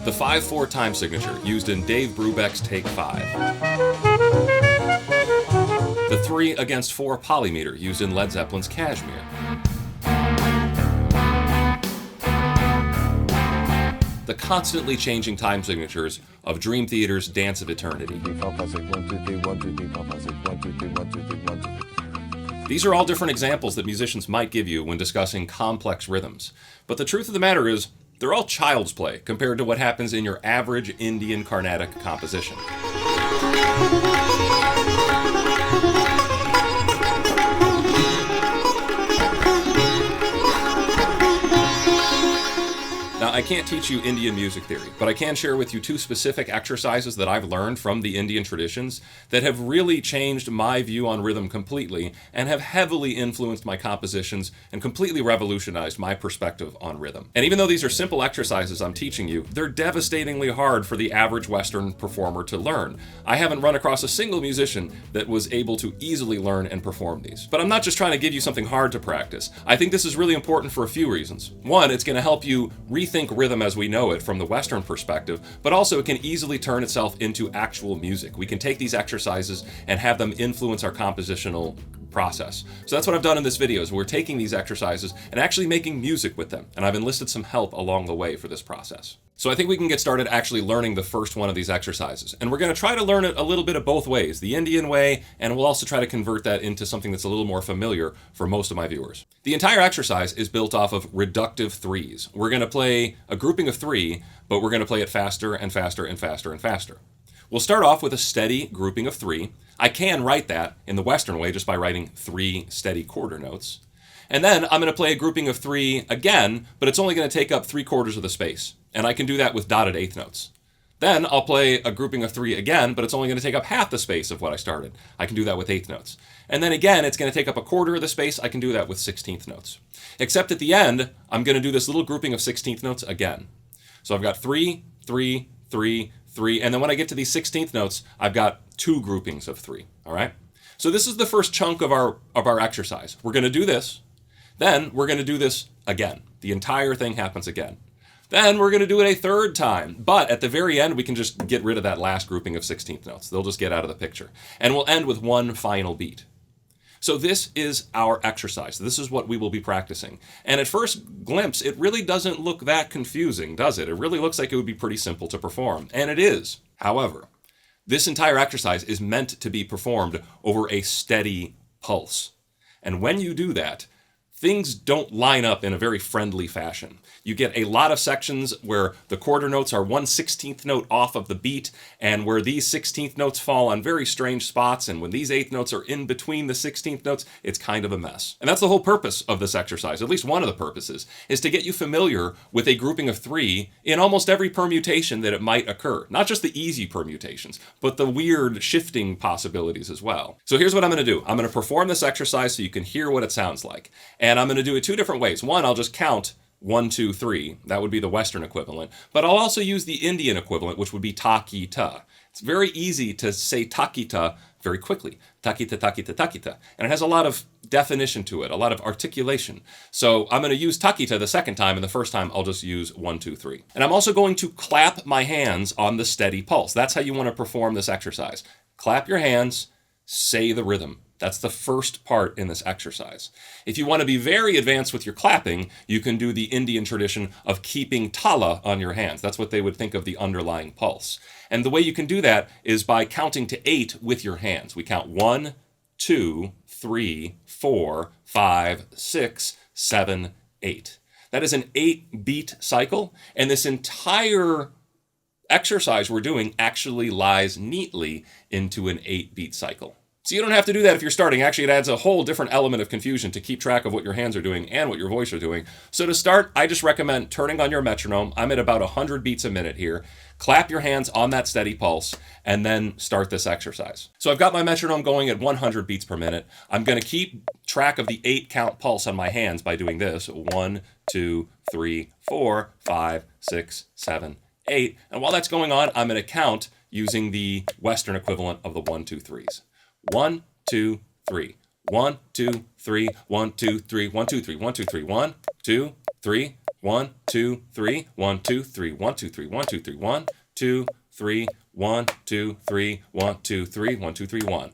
The 5/4 time signature used in Dave Brubeck's Take 5. The 3/4 polymeter used in Led Zeppelin's Kashmir. The constantly changing time signatures of Dream Theater's Dance of Eternity. These are all different examples that musicians might give you when discussing complex rhythms. But the truth of the matter is, they're all child's play compared to what happens in your average Indian Carnatic composition. Now, I can't teach you Indian music theory, but I can share with you two specific exercises that I've learned from the Indian traditions that have really changed my view on rhythm completely and have heavily influenced my compositions and completely revolutionized my perspective on rhythm. And even though these are simple exercises I'm teaching you, they're devastatingly hard for the average Western performer to learn. I haven't run across a single musician that was able to easily learn and perform these. But I'm not just trying to give you something hard to practice. I think this is really important for a few reasons. One, it's going to help you rethink rhythm as we know it from the Western perspective, but also it can easily turn itself into actual music. We can take these exercises and have them influence our compositional process. So that's what I've done in this video, is we're taking these exercises and actually making music with them, and I've enlisted some help along the way for this process. So I think we can get started actually learning the first one of these exercises. And we're going to try to learn it a little bit of both ways, the Indian way, and we'll also try to convert that into something that's a little more familiar for most of my viewers. The entire exercise is built off of reductive threes. We're going to play a grouping of 3, but we're going to play it faster and faster and faster and faster. We'll start off with a steady grouping of 3. I can write that in the Western way just by writing 3 steady quarter notes. And then I'm going to play a grouping of 3 again, but it's only going to take up 3/4 of the space. And I can do that with dotted eighth notes. Then I'll play a grouping of 3 again, but it's only going to take up half the space of what I started. I can do that with eighth notes. And then again, it's going to take up 1/4 of the space. I can do that with 16th notes. Except at the end, I'm going to do this little grouping of 16th notes again. So I've got 3, 3, 3, 3, and then when I get to these 16th notes, I've got 2 groupings of 3, all right? So this is the first chunk of our exercise. We're going to do this, then we're going to do this again. The entire thing happens again. Then we're going to do it a third time, but at the very end, we can just get rid of that last grouping of 16th notes. They'll just get out of the picture. And we'll end with one final beat. So this is our exercise. This is what we will be practicing. And at first glimpse, it really doesn't look that confusing, does it? It really looks like it would be pretty simple to perform, and it is. However, this entire exercise is meant to be performed over a steady pulse. And when you do that, things don't line up in a very friendly fashion. You get a lot of sections where the quarter notes are 1/16th note off of the beat, and where these 16th notes fall on very strange spots, and when these eighth notes are in between the 16th notes, it's kind of a mess. And that's the whole purpose of this exercise, at least one of the purposes, is to get you familiar with a grouping of 3 in almost every permutation that it might occur. Not just the easy permutations, but the weird shifting possibilities as well. So here's what I'm going to do. I'm going to perform this exercise so you can hear what it sounds like. And I'm going to do it 2 different ways. One, I'll just count 1, 2, 3. That would be the Western equivalent. But I'll also use the Indian equivalent, which would be ta-ki-ta. It's very easy to say ta-ki-ta very quickly. Ta-ki-ta, ta-ki-ta, ta-ki-ta. And it has a lot of definition to it, a lot of articulation. So I'm going to use ta-ki-ta the second time, and the first time I'll just use 1, 2, 3. And I'm also going to clap my hands on the steady pulse. That's how you want to perform this exercise. Clap your hands, say the rhythm. That's the first part in this exercise. If you want to be very advanced with your clapping, you can do the Indian tradition of keeping Tala on your hands. That's what they would think of the underlying pulse. And the way you can do that is by counting to 8 with your hands. We count 1, 2, 3, 4, 5, 6, 7, 8. That is an 8-beat cycle, and this entire exercise we're doing actually lies neatly into an 8-beat cycle. So you don't have to do that if you're starting. Actually, it adds a whole different element of confusion to keep track of what your hands are doing and what your voice are doing. So to start, I just recommend turning on your metronome. I'm at about 100 beats a minute here. Clap your hands on that steady pulse, and then start this exercise. So I've got my metronome going at 100 beats per minute. I'm going to keep track of the 8-count pulse on my hands by doing this. 1, 2, 3, 4, 5, 6, 7, 8. And while that's going on, I'm going to count using the Western equivalent of the 1, 2, 3s. 1, 2, 3. 1, 2, 3. 1, 2, 3. 1, 2, 3. 1, 2, 3. 1, 2, 3. 1, 2, 3, 1, 2, 3, 1, 2, 3, 1, 2, 3, 1, 2, 3, 1, 2, 3, 1, 2, 3, 1, 2, 3, 1.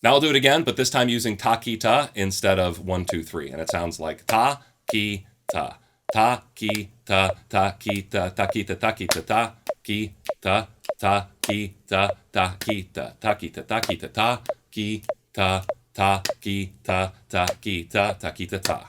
Now I'll do it again, but this time using ta, ki, ta instead of 1, 2, 3. And it sounds like ta, ki, ta. Ta, ki, ta, ta, ki, ta, ta, ki, ta, ta, ki, ta, ta, ki, ta, ta, ki, ta, ta, ki, ta, ta, ki, ta, ta, ki, ta, ta, ki, ta, ta, ki, ta, ta, ki, ta, ta, ki, ta, ta.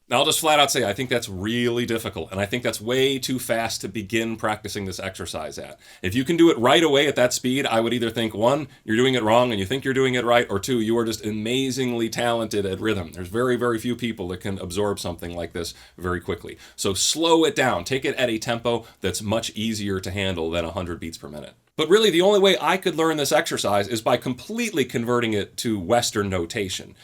Now I'll just flat out say I think that's really difficult, and I think that's way too fast to begin practicing this exercise at. If you can do it right away at that speed, I would either think, 1, you're doing it wrong and you think you're doing it right, or 2, you are just amazingly talented at rhythm. There's very, very few people that can absorb something like this very quickly. So slow it down. Take it at a tempo that's much easier to handle than 100 beats per minute. But really, the only way I could learn this exercise is by completely converting it to Western notation.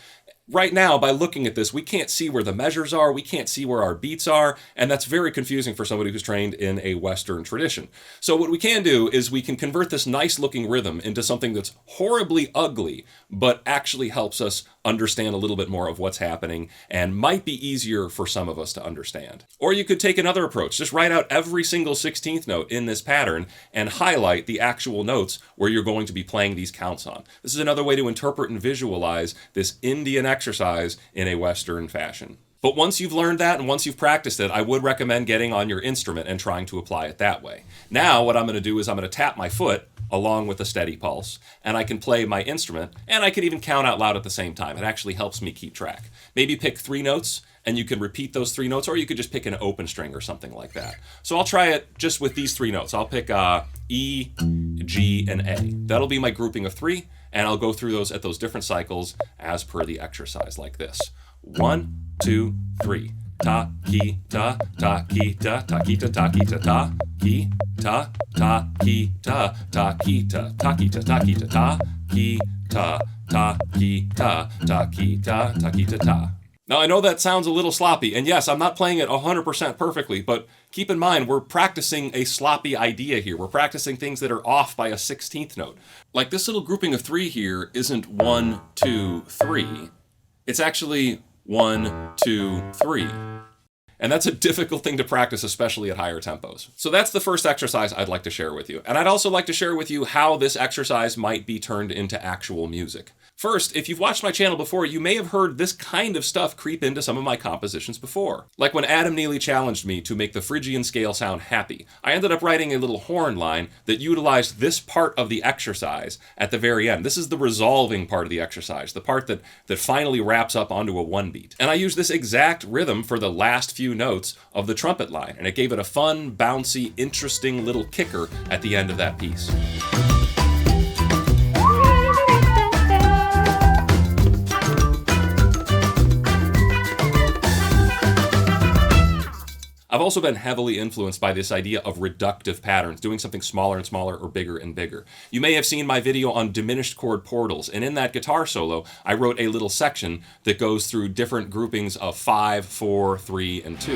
Right now, by looking at this, we can't see where the measures are, we can't see where our beats are, and that's very confusing for somebody who's trained in a Western tradition. So what we can do is we can convert this nice-looking rhythm into something that's horribly ugly, but actually helps us understand a little bit more of what's happening, and might be easier for some of us to understand. Or you could take another approach. Just write out every single 16th note in this pattern and highlight the actual notes where you're going to be playing these counts on. This is another way to interpret and visualize this Indian exercise in a Western fashion. But once you've learned that and once you've practiced it, I would recommend getting on your instrument and trying to apply it that way. Now what I'm going to do is I'm going to tap my foot along with a steady pulse, and I can play my instrument, and I can even count out loud at the same time. It actually helps me keep track. Maybe pick 3 notes, and you can repeat those 3 notes, or you could just pick an open string or something like that. So I'll try it just with these 3 notes. I'll pick E, G, and A. That'll be my grouping of 3, and I'll go through those at those different cycles as per the exercise like this. 1, 2, 3. Ta, ki, ta, ta, ki, ta, ta, ki, ta, ta, ki, ta, ta, ki, ta, ta, ki, ta, ta, ki, ta, ta, ki, ta, ta, ki, ta, ta, ki, ta, ta, ki, ta, ta, ki, ta, ta, ki, ta, ta. Now, I know that sounds a little sloppy, and yes, I'm not playing it 100% perfectly, but keep in mind, we're practicing a sloppy idea here. We're practicing things that are off by a 16th note. Like this little grouping of 3 here isn't 1, 2, 3. It's actually 1, 2, 3. And that's a difficult thing to practice, especially at higher tempos. So that's the first exercise I'd like to share with you. And I'd also like to share with you how this exercise might be turned into actual music. First, if you've watched my channel before, you may have heard this kind of stuff creep into some of my compositions before. Like when Adam Neely challenged me to make the Phrygian scale sound happy, I ended up writing a little horn line that utilized this part of the exercise at the very end. This is the resolving part of the exercise, the part that finally wraps up onto a 1 beat. And I used this exact rhythm for the last few notes of the trumpet line, and it gave it a fun, bouncy, interesting little kicker at the end of that piece. I've also been heavily influenced by this idea of reductive patterns, doing something smaller and smaller or bigger and bigger. You may have seen my video on diminished chord portals, and in that guitar solo, I wrote a little section that goes through different groupings of 5, 4, 3, and 2.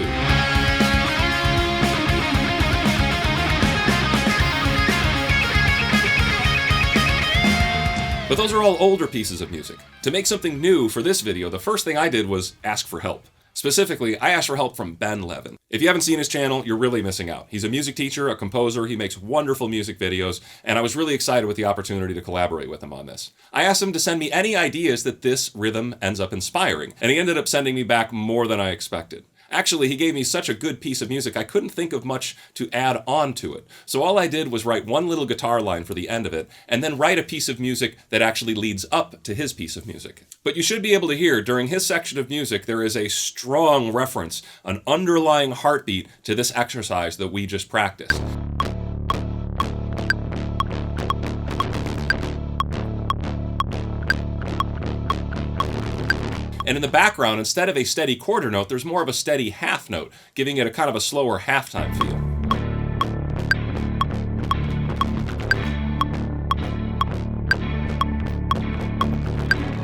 But those are all older pieces of music. To make something new for this video, the first thing I did was ask for help. Specifically, I asked for help from Ben Levin. If you haven't seen his channel, you're really missing out. He's a music teacher, a composer, he makes wonderful music videos, and I was really excited with the opportunity to collaborate with him on this. I asked him to send me any ideas that this rhythm ends up inspiring, and he ended up sending me back more than I expected. Actually, he gave me such a good piece of music, I couldn't think of much to add on to it. So all I did was write one little guitar line for the end of it, and then write a piece of music that actually leads up to his piece of music. But you should be able to hear, during his section of music, there is a strong reference, an underlying heartbeat to this exercise that we just practiced. And in the background, instead of a steady quarter note, there's more of a steady half note, giving it a kind of a slower halftime feel.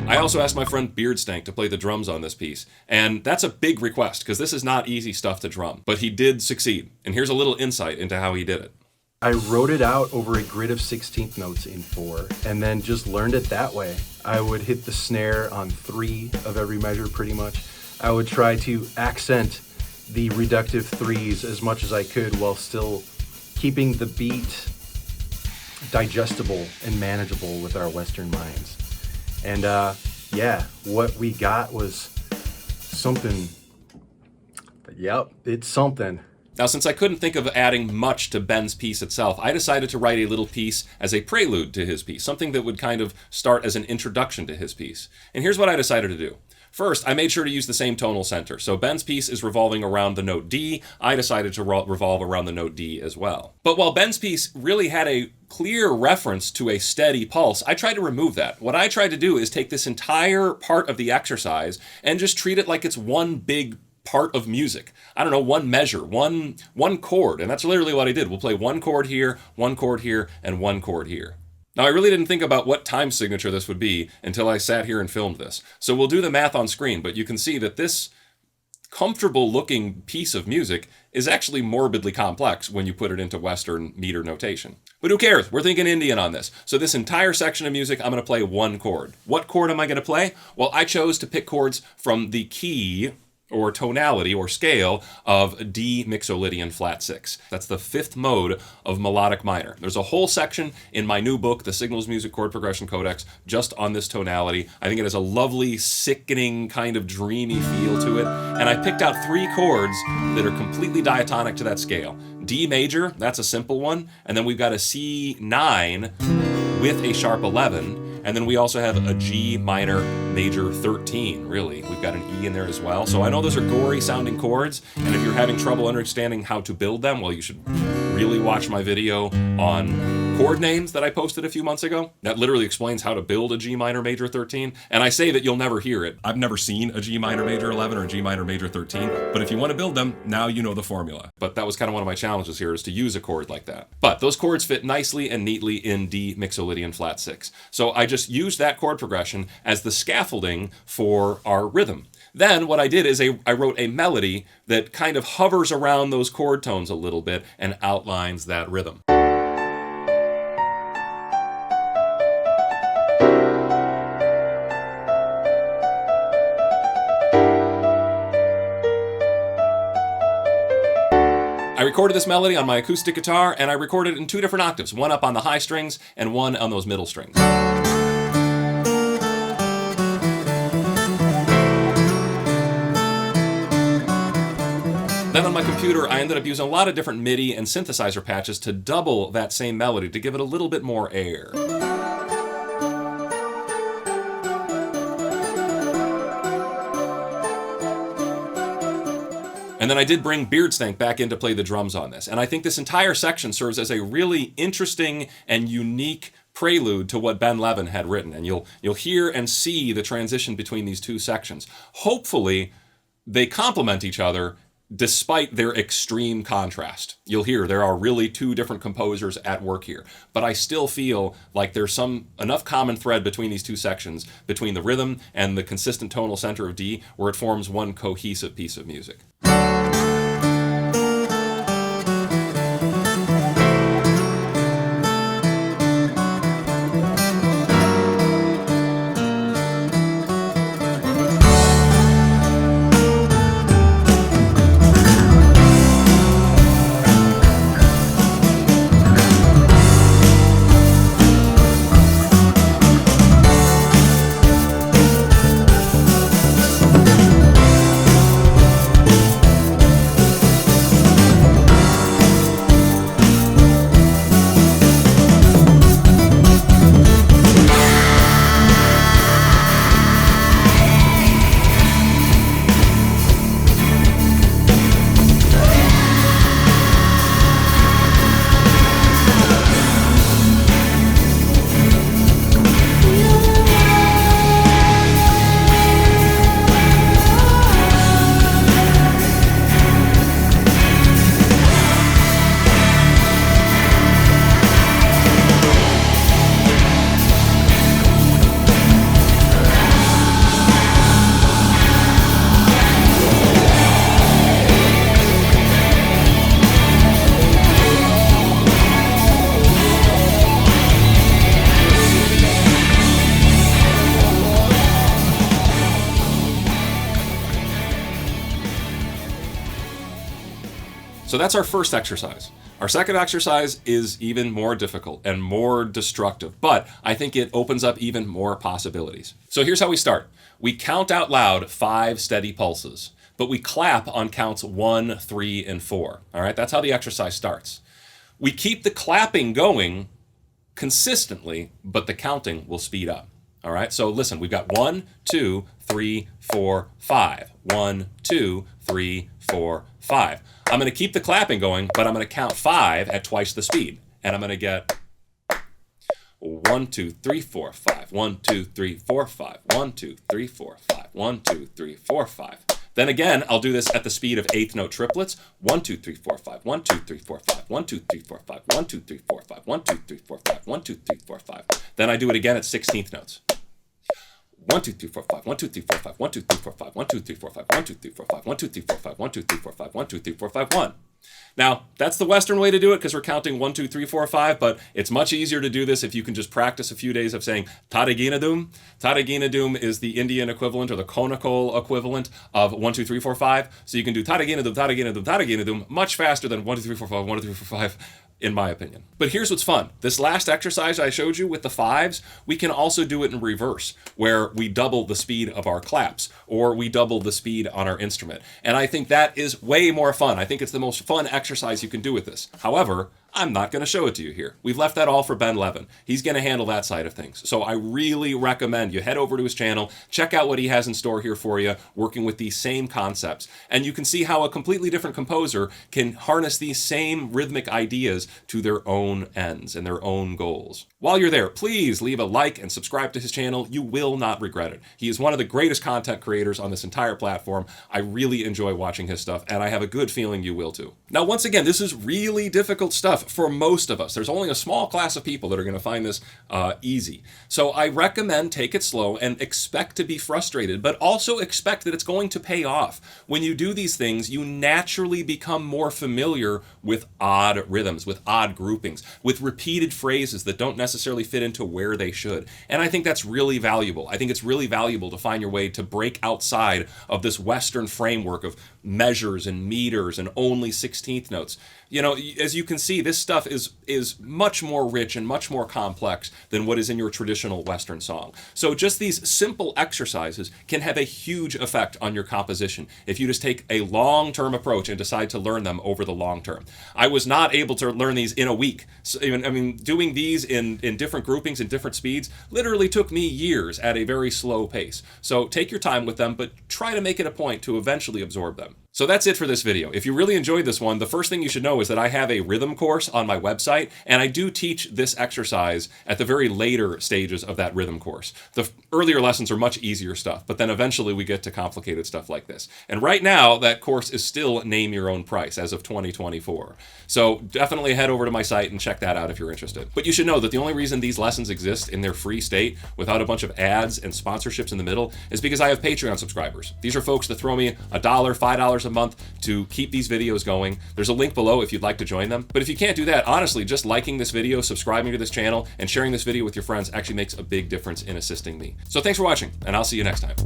I also asked my friend Beardstank to play the drums on this piece, and that's a big request, because this is not easy stuff to drum. But he did succeed, and here's a little insight into how he did it. I wrote it out over a grid of 16th notes in 4, and then just learned it that way. I would hit the snare on 3 of every measure pretty much. I would try to accent the reductive threes as much as I could while still keeping the beat digestible and manageable with our Western minds. And yeah, what we got was something. Yep, it's something. Now, since I couldn't think of adding much to Ben's piece itself, I decided to write a little piece as a prelude to his piece, something that would kind of start as an introduction to his piece. And here's what I decided to do. First, I made sure to use the same tonal center. So Ben's piece is revolving around the note D. I decided to revolve around the note D as well. But while Ben's piece really had a clear reference to a steady pulse, I tried to remove that. What I tried to do is take this entire part of the exercise and just treat it like it's one big part of music. I don't know, one measure, one chord, and that's literally what I did. We'll play one chord here, and one chord here. Now, I really didn't think about what time signature this would be until I sat here and filmed this. So we'll do the math on screen, but you can see that this comfortable looking piece of music is actually morbidly complex when you put it into Western meter notation. But who cares? We're thinking Indian on this. So this entire section of music, I'm going to play one chord. What chord am I going to play? Well, I chose to pick chords from the key or tonality or scale of D mixolydian flat 6. That's the fifth mode of melodic minor. There's a whole section in my new book, The Signals Music Chord Progression Codex, just on this tonality. I think it has a lovely, sickening, kind of dreamy feel to it. And I picked out 3 chords that are completely diatonic to that scale. D major, that's a simple one. And then we've got a C9 with a sharp 11. And then we also have a G minor major 13, really. We've got an E in there as well. So I know those are gory sounding chords, and if you're having trouble understanding how to build them, well, you should really watch my video on chord names that I posted a few months ago. That literally explains how to build a G minor major 13. And I say that you'll never hear it. I've never seen a G minor major 11 or a G minor major 13, but if you want to build them, now you know the formula. But that was kind of one of my challenges here, is to use a chord like that. But those chords fit nicely and neatly in D mixolydian flat 6. So I just used that chord progression as the scaffolding for our rhythm. Then what I did is I wrote a melody that kind of hovers around those chord tones a little bit and outlines that rhythm. I recorded this melody on my acoustic guitar, and I recorded it in 2 different octaves, one up on the high strings and one on those middle strings. Then on my computer, I ended up using a lot of different MIDI and synthesizer patches to double that same melody, to give it a little bit more air. And then I did bring Beardstank back in to play the drums on this. And I think this entire section serves as a really interesting and unique prelude to what Ben Levin had written. And you'll hear and see the transition between these 2 sections. Hopefully, they complement each other despite their extreme contrast. You'll hear there are really 2 different composers at work here. But I still feel like there's enough common thread between these 2 sections, between the rhythm and the consistent tonal center of D, where it forms one cohesive piece of music. So that's our first exercise. Our second exercise is even more difficult and more destructive, but I think it opens up even more possibilities. So here's how we start. We count out loud 5 steady pulses, but we clap on counts 1, 3, and 4. All right, that's how the exercise starts. We keep the clapping going consistently, but the counting will speed up. All right, so listen, we've got 1, 2, 3, 4, 5. 1, 2, 3, 4, 5. I'm going to keep the clapping going, but I'm going to count 5 at twice the speed. And I'm going to get 1, 2, 3, 4, 5. 1, 2, 3, 4, 5. 1, 2, 3, 4, 5. 1, 2, 3, 4, 5. Then again, I'll do this at the speed of 8th note triplets. 1, 2, 3, 4, 5. 1, 2, 3, 4, 5. 1, 2, 3, 4, 5. 1, 2, 3, 4, 5. 1, 2, 3, 4, 5. 1, 2, 3, 4, 5. Then I do it again at 16th notes. 1, 2, 3, 4, 5. 1, 2, 3, 4, 5. 1, 2, 3, 4, 5. 1, 2, 3, 4, 5. 1, 2, 3, 4, 5. 1, 2, 3, 4, 5. 1, 2, 3, 4, 5. 1, 2, 3, 4, 5. 1. Now, that's the Western way to do it because we're counting 1, 2, 3, 4, 5, but it's much easier to do this if you can just practice a few days of saying Tadaginadum. Tadaginadum is the Indian equivalent or the KONNAKOL equivalent of 1, 2, 3, 4, 5. So you can do Tadaginadum, Tadaginadum, Tadaginadum much faster than 1, 2, 3, 4, 5, 1, 2, 3, 4, 5. In my opinion. But here's what's fun. This last exercise I showed you with the 5s, we can also do it in reverse, where we double the speed of our claps, or we double the speed on our instrument. And I think that is way more fun. I think it's the most fun exercise you can do with this. However, I'm not going to show it to you here. We've left that all for Ben Levin. He's going to handle that side of things. So I really recommend you head over to his channel, check out what he has in store here for you, working with these same concepts. And you can see how a completely different composer can harness these same rhythmic ideas to their own ends and their own goals. While you're there, please leave a like and subscribe to his channel. You will not regret it. He is one of the greatest content creators on this entire platform. I really enjoy watching his stuff, and I have a good feeling you will too. Now, once again, this is really difficult stuff for most of us. There's only a small class of people that are going to find this easy. So I recommend take it slow and expect to be frustrated, but also expect that it's going to pay off. When you do these things, you naturally become more familiar with odd rhythms, with odd groupings, with repeated phrases that don't necessarily fit into where they should. And I think that's really valuable. I think it's really valuable to find your way to break outside of this Western framework of measures and meters and only 16th notes. You know, as you can see, this stuff is much more rich and much more complex than what is in your traditional Western song. So just these simple exercises can have a huge effect on your composition if you just take a long-term approach and decide to learn them over the long term. I was not able to learn these in a week. So, I mean, doing these in different groupings and different speeds literally took me years at a very slow pace. So take your time with them, but try to make it a point to eventually absorb them. So that's it for this video. If you really enjoyed this one, the first thing you should know is that I have a rhythm course on my website, and I do teach this exercise at the very later stages of that rhythm course. The earlier lessons are much easier stuff, but then eventually we get to complicated stuff like this. And right now, that course is still name your own price as of 2024. So definitely head over to my site and check that out if you're interested. But you should know that the only reason these lessons exist in their free state without a bunch of ads and sponsorships in the middle is because I have Patreon subscribers. These are folks that throw me $1, $5 a month to keep these videos going. There's a link below if you'd like to join them. But if you can't do that, honestly, just liking this video, subscribing to this channel, and sharing this video with your friends actually makes a big difference in assisting me. So thanks for watching, and I'll see you next time.